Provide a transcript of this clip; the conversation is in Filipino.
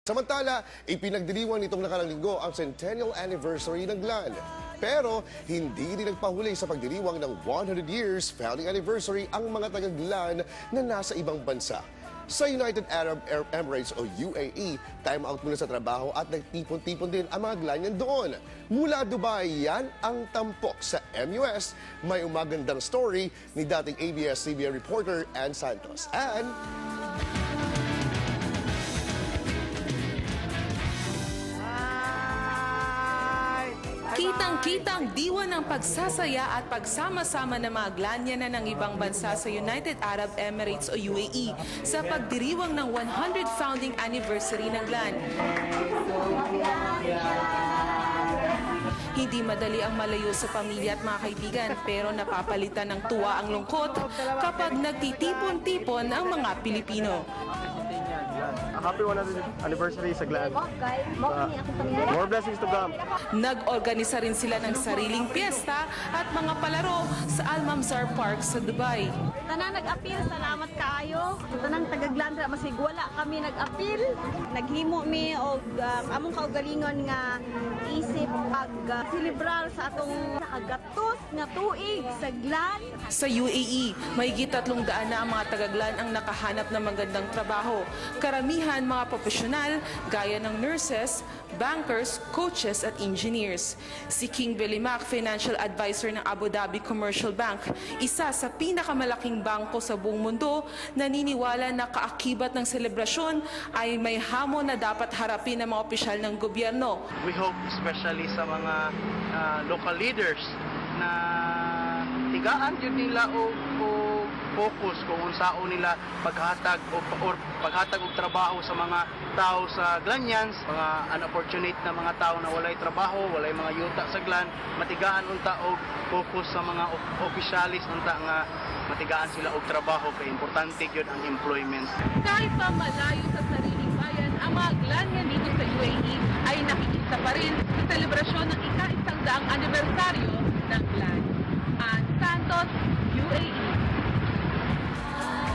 Samantala, ipinagdiriwang nitong nakarang linggo ang centennial anniversary ng GLAN. Pero hindi rin nagpahuli sa pagdiriwang ng 100 years founding anniversary ang mga taga-GLAN na nasa ibang bansa. Sa United Arab Emirates o UAE, time out muna sa trabaho at nagtipon-tipon din ang mga GLANian doon. Mula Dubai, yan ang tampok sa MUS. May umagandang story ni dating ABS-CBN reporter Ann Santos. Ann? Kitang-kitang diwa ng pagsasaya at pagsama-sama ng mga GLANian na ng ibang bansa sa United Arab Emirates o UAE sa pagdiriwang ng 100 founding anniversary ng GLAN. Hindi madali ang malayo sa pamilya at mga kaibigan, pero napapalitan ng tuwa ang lungkot kapag nagtitipon-tipon ang mga Pilipino. Happy 100th anniversary sa GLAN. More blessings to come. Nag-organisa rin sila ng sariling piyesta at mga palaro sa Al Mamzar Park sa Dubai. Tanang nag-appeal, salamat kaayo. Tanang taga-GLAN, masig wala kami nag-appeal. Naghimo mi og among kaugalingon nga isip pag-celebrar sa atong nakagatos nga tuig sa GLAN. Sa UAE, mahigit 300 na ang mga taga-GLAN ang nakahanap ng magandang trabaho. Karamihan mga profesional gaya ng nurses, bankers, coaches at engineers. Si King Belimac, financial advisor ng Abu Dhabi Commercial Bank, isa sa pinakamalaking bangko sa buong mundo, naniniwala na kaakibat ng selebrasyon ay may hamon na dapat harapin ng mga opisyal ng gobyerno. We hope especially sa mga local leaders na tigaan yun nila o focus kung unsaon nila paghatag og trabaho sa mga tao sa GLANians, mga unfortunate na mga tao na walay trabaho, walay mga yuta sa GLAN, matigaan unta og focus sa mga opisyalis unta nga matigaan sila og trabaho kay importante gyud ang employment. Kahit pa malayo sa sariling bayan, ang mga GLANian dito sa UAE ay nakikita pa rin sa selebrasyon ng